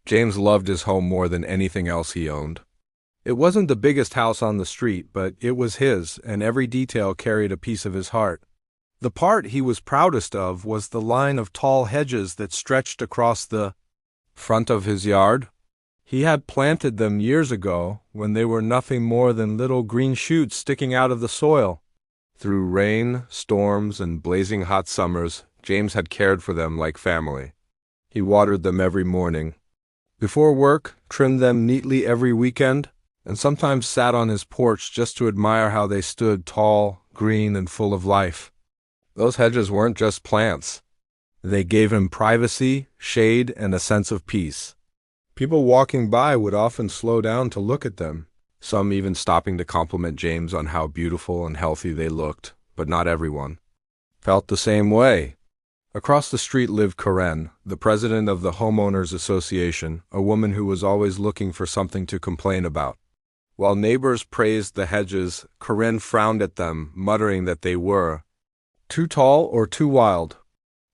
James loved his home more than anything else he owned. It wasn't the biggest house on the street, but it was his, and every detail carried a piece of his heart. The part he was proudest of was the line of tall hedges that stretched across the front of his yard. He had planted them years ago, when they were nothing more than little green shoots sticking out of the soil. Through rain, storms, and blazing hot summers, James had cared for them like family. He watered them every morning. Before work, trimmed them neatly every weekend, and sometimes sat on his porch just to admire how they stood tall, green, and full of life. Those hedges weren't just plants. They gave him privacy, shade, and a sense of peace. People walking by would often slow down to look at them, some even stopping to compliment James on how beautiful and healthy they looked, but not everyone felt the same way. Across the street lived Karen, the president of the Homeowners Association, a woman who was always looking for something to complain about. While neighbors praised the hedges, Karen frowned at them, muttering that they were too tall or too wild.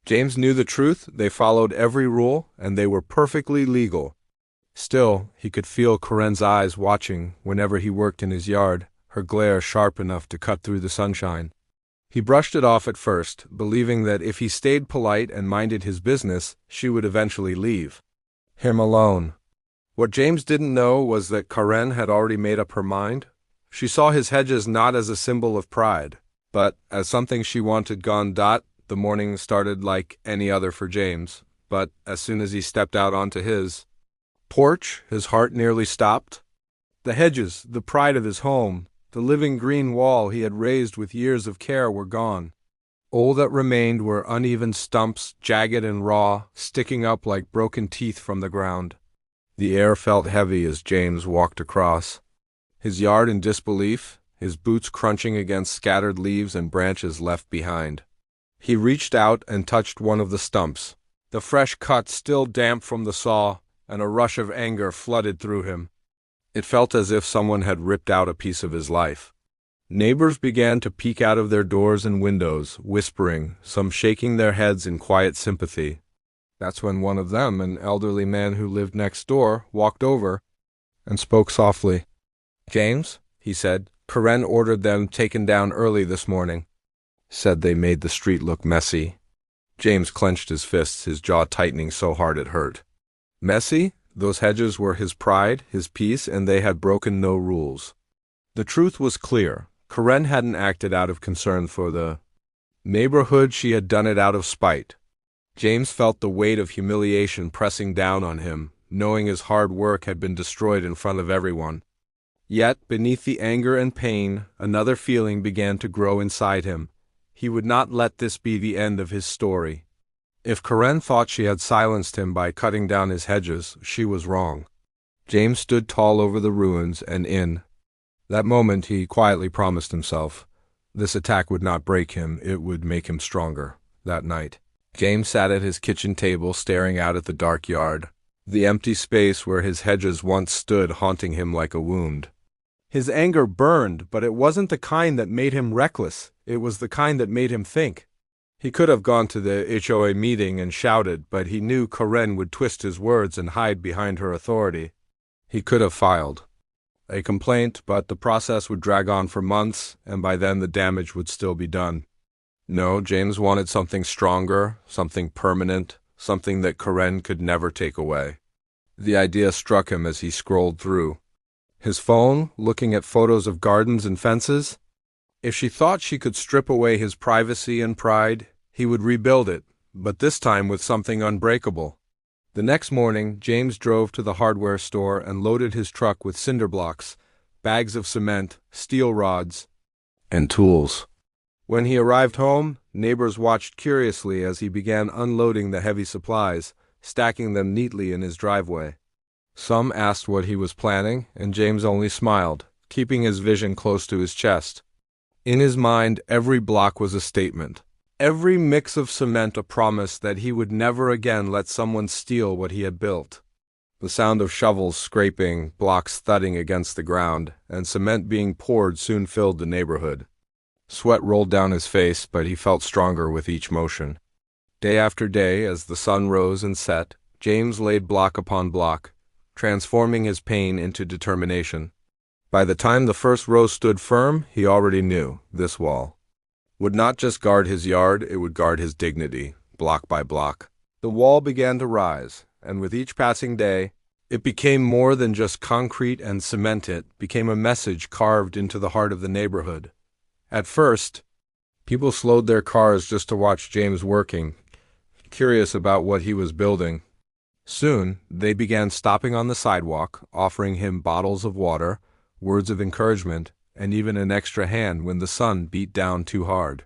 James knew the truth, they followed every rule, and they were perfectly legal. Still, he could feel Karen's eyes watching whenever he worked in his yard, her glare sharp enough to cut through the sunshine. He brushed it off at first, believing that if he stayed polite and minded his business, she would eventually leave him alone. What James didn't know was that Karen had already made up her mind. She saw his hedges not as a symbol of pride, but as something she wanted gone. The morning started like any other for James, but as soon as he stepped out onto his porch, his heart nearly stopped. The hedges, the pride of his home, the living green wall he had raised with years of care were gone. All that remained were uneven stumps, jagged and raw, sticking up like broken teeth from the ground. The air felt heavy as James walked across his yard in disbelief, his boots crunching against scattered leaves and branches left behind. He reached out and touched one of the stumps, the fresh cut still damp from the saw, and a rush of anger flooded through him. It felt as if someone had ripped out a piece of his life. Neighbors began to peek out of their doors and windows, whispering, some shaking their heads in quiet sympathy. That's when one of them, an elderly man who lived next door, walked over and spoke softly. "James," he said, "Karen ordered them taken down early this morning. Said they made the street look messy." James clenched his fists, his jaw tightening so hard it hurt. Messy? Those hedges were his pride, his peace, and they had broken no rules. The truth was clear. Karen hadn't acted out of concern for the neighborhood, she had done it out of spite. James felt the weight of humiliation pressing down on him, knowing his hard work had been destroyed in front of everyone. Yet, beneath the anger and pain, another feeling began to grow inside him. He would not let this be the end of his story. If Karen thought she had silenced him by cutting down his hedges, she was wrong. James stood tall over the ruins, and in that moment he quietly promised himself, this attack would not break him, it would make him stronger. That night, James sat at his kitchen table staring out at the dark yard, the empty space where his hedges once stood haunting him like a wound. His anger burned, but it wasn't the kind that made him reckless, it was the kind that made him think. He could have gone to the HOA meeting and shouted, but he knew Karen would twist his words and hide behind her authority. He could have filed a complaint, but the process would drag on for months, and by then the damage would still be done. No, James wanted something stronger, something permanent, something that Karen could never take away. The idea struck him as he scrolled through his phone, looking at photos of gardens and fences. If she thought she could strip away his privacy and pride, he would rebuild it, but this time with something unbreakable. The next morning, James drove to the hardware store and loaded his truck with cinder blocks, bags of cement, steel rods, and tools. When he arrived home, neighbors watched curiously as he began unloading the heavy supplies, stacking them neatly in his driveway. Some asked what he was planning, and James only smiled, keeping his vision close to his chest. In his mind, every block was a statement. Every mix of cement a promise that he would never again let someone steal what he had built. The sound of shovels scraping, blocks thudding against the ground, and cement being poured soon filled the neighborhood. Sweat rolled down his face, but he felt stronger with each motion. Day after day, as the sun rose and set, James laid block upon block, transforming his pain into determination. By the time the first row stood firm, he already knew this wall would not just guard his yard, it would guard his dignity, block by block. The wall began to rise, and with each passing day, it became more than just concrete and cement. It became a message carved into the heart of the neighborhood. At first, people slowed their cars just to watch James working, curious about what he was building. Soon, they began stopping on the sidewalk, offering him bottles of water, words of encouragement, and even an extra hand when the sun beat down too hard.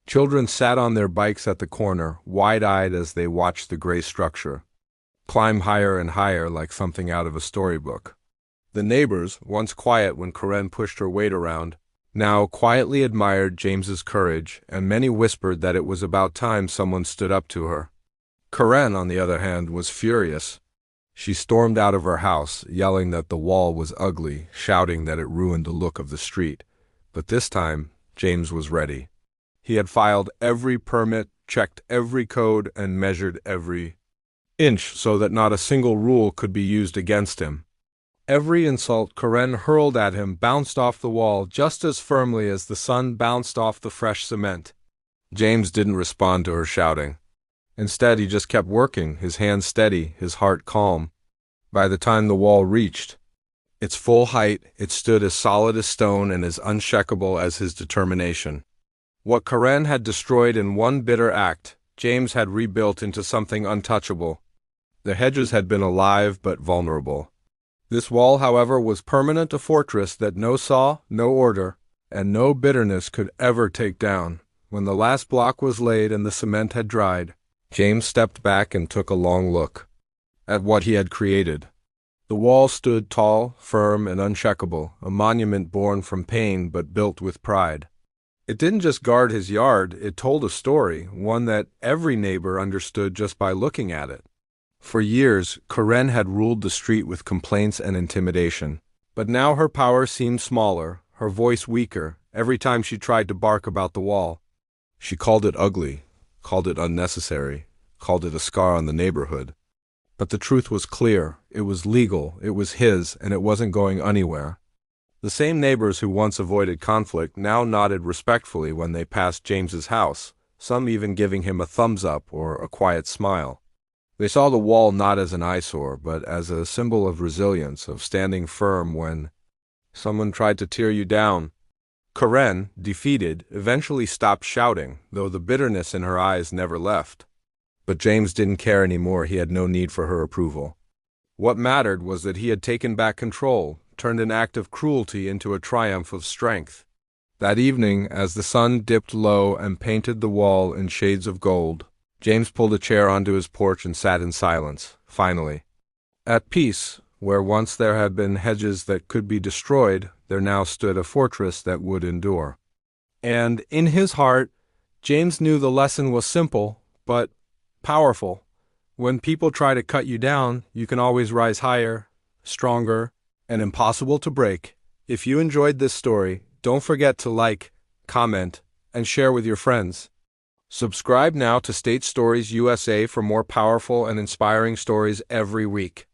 Children sat on their bikes at the corner, wide-eyed as they watched the gray structure climb higher and higher like something out of a storybook. The neighbors, once quiet when Karen pushed her weight around, now quietly admired James's courage, and many whispered that it was about time someone stood up to her. Karen, on the other hand, was furious. She stormed out of her house, yelling that the wall was ugly, shouting that it ruined the look of the street. But this time, James was ready. He had filed every permit, checked every code, and measured every inch so that not a single rule could be used against him. Every insult Karen hurled at him bounced off the wall just as firmly as the sun bounced off the fresh cement. James didn't respond to her shouting. Instead, he just kept working, his hands steady, his heart calm. By the time the wall reached its full height, it stood as solid as stone and as unshakable as his determination. What Karen had destroyed in one bitter act, James had rebuilt into something untouchable. The Hedges had been alive but vulnerable. This wall, however, was permanent, a fortress that no saw, no order, and no bitterness could ever take down. When the last block was laid and the cement had dried, James stepped back and took a long look at what he had created. The wall stood tall, firm, and unshakable, a monument born from pain but built with pride. It didn't just guard his yard, it told a story, one that every neighbor understood just by looking at it. For years, Karen had ruled the street with complaints and intimidation. But now her power seemed smaller, her voice weaker, every time she tried to bark about the wall. She called it ugly, called it unnecessary, called it a scar on the neighborhood. But the truth was clear, it was legal, it was his, and it wasn't going anywhere. The same neighbors who once avoided conflict now nodded respectfully when they passed James's house, some even giving him a thumbs up or a quiet smile. They saw the wall not as an eyesore, but as a symbol of resilience, of standing firm when someone tried to tear you down. Karen, defeated, eventually stopped shouting, though the bitterness in her eyes never left. But James didn't care anymore. He had no need for her approval. What mattered was that he had taken back control, turned an act of cruelty into a triumph of strength. That evening, as the sun dipped low and painted the wall in shades of gold, James pulled a chair onto his porch and sat in silence, finally. At peace, where once there had been hedges that could be destroyed, there now stood a fortress that would endure. And in his heart, James knew the lesson was simple, but powerful. When people try to cut you down, you can always rise higher, stronger, and impossible to break. If you enjoyed this story, don't forget to like, comment, and share with your friends. Subscribe now to State Stories USA for more powerful and inspiring stories every week.